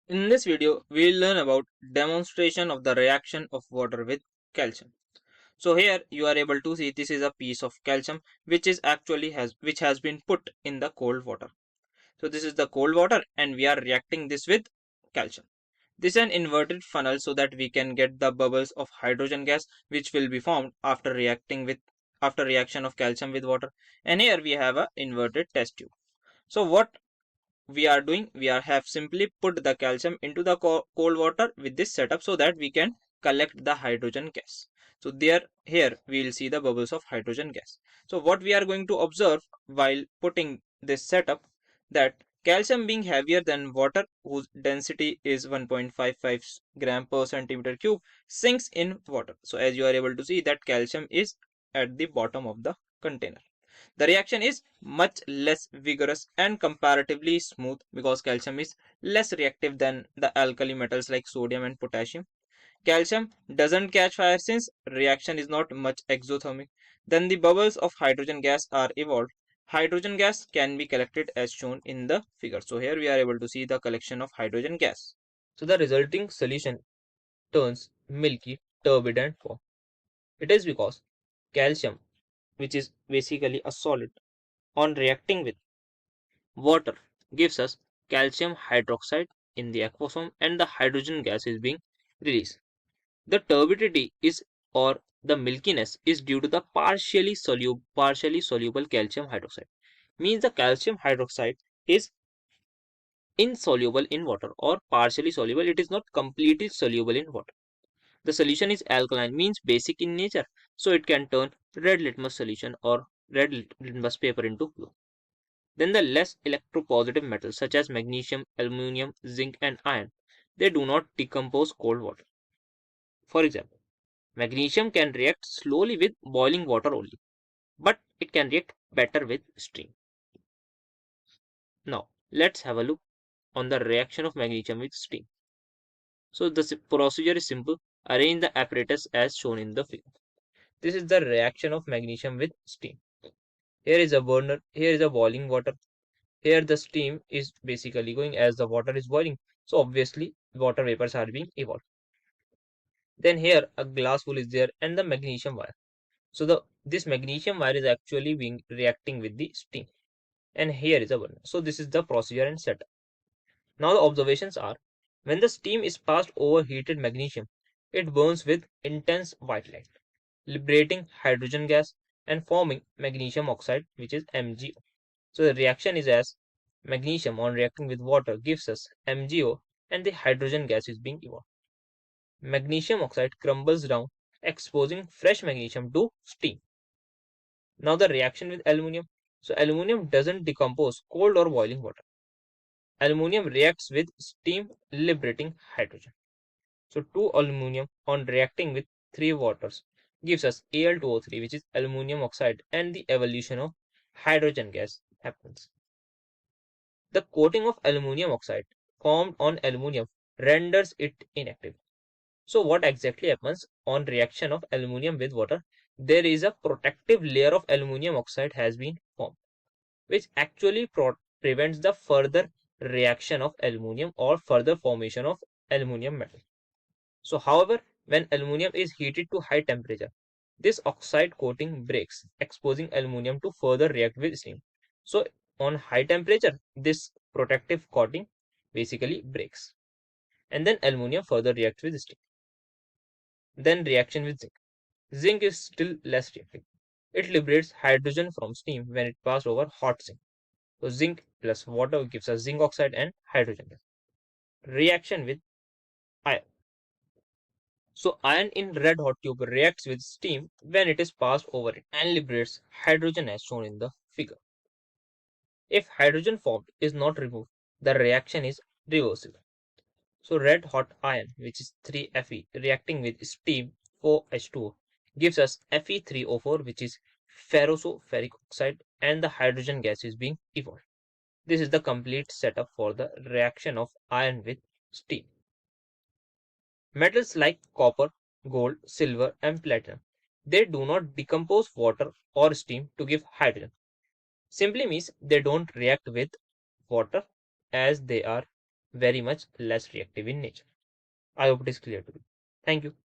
In this video, we will learn about demonstration of the reaction of water with calcium. So here you are able to see this is a piece of calcium which has been put in the cold water. So this is the cold water and we are reacting this with calcium. This is an inverted funnel so that we can get the bubbles of hydrogen gas which will be formed after reaction of calcium with water. And here we have a inverted test tube. So what we are doing, we have simply put the calcium into the cold water with this setup so that we can collect the hydrogen gas. So here we will see the bubbles of hydrogen gas. So what we are going to observe while putting this setup, that calcium being heavier than water, whose density is 1.55 gram per centimeter cube, sinks in water. So as you are able to see that calcium is at the bottom of the container. The reaction is much less vigorous and comparatively smooth because calcium is less reactive than the alkali metals like sodium and potassium. Calcium doesn't catch fire since reaction is not much exothermic. Then the bubbles of hydrogen gas are evolved. Hydrogen gas can be collected as shown in the figure. So here we are able to see the collection of hydrogen gas. So the resulting solution turns milky, turbid and foam. It is because calcium, which is basically a solid, on reacting with water gives us calcium hydroxide in the aquaform and the hydrogen gas is being released. The turbidity is or the milkiness is due to the partially soluble calcium hydroxide. Means the calcium hydroxide is insoluble in water or partially soluble. It is not completely soluble in water. The solution is alkaline, means basic in nature, so it can turn red litmus solution or red litmus paper into blue. Then the less electropositive metals such as magnesium, aluminium, zinc and iron, they do not decompose cold water. For example, magnesium can react slowly with boiling water only, but it can react better with steam. Now, let's have a look on the reaction of magnesium with steam. So the procedure is simple. Arrange the apparatus as shown in the figure. This is the reaction of magnesium with steam. Here is a burner, here is a boiling water. Here the steam is basically going as the water is boiling. So obviously water vapors are being evolved. Then here a glass wool is there and the magnesium wire. So this magnesium wire is actually being reacting with the steam. And here is a burner. So this is the procedure and setup. Now the observations are, when the steam is passed over heated magnesium, it burns with intense white light, liberating hydrogen gas and forming magnesium oxide, which is MgO. So the reaction is as magnesium on reacting with water gives us MgO and the hydrogen gas is being evolved. Magnesium oxide crumbles down, exposing fresh magnesium to steam. Now the reaction with aluminium. So aluminium doesn't decompose cold or boiling water. Aluminium reacts with steam, liberating hydrogen. So 2 aluminium on reacting with 3 waters gives us Al2O3, which is aluminium oxide, and the evolution of hydrogen gas happens. The coating of aluminium oxide formed on aluminium renders it inactive. So what exactly happens on reaction of aluminium with water? There is a protective layer of aluminium oxide has been formed, which actually prevents the further reaction of aluminium or further formation of aluminium metal. So however, when aluminium is heated to high temperature, this oxide coating breaks, exposing aluminium to further react with steam. So on high temperature, this protective coating basically breaks, and then aluminium further reacts with steam. Then reaction with zinc. Zinc is still less reactive. It liberates hydrogen from steam when it passes over hot zinc. So zinc plus water gives us zinc oxide and hydrogen gas. Reaction with iron. So iron in red hot tube reacts with steam when it is passed over it and liberates hydrogen as shown in the figure. If hydrogen formed is not removed, the reaction is reversible. So red hot iron, which is 3Fe, reacting with steam 4H2O, gives us Fe3O4, which is ferric oxide, and the hydrogen gas is being evolved. This is the complete setup for the reaction of iron with steam. Metals like copper, gold, silver, and platinum, they do not decompose water or steam to give hydrogen. Simply means they don't react with water as they are very much less reactive in nature. I hope it is clear to you. Thank you.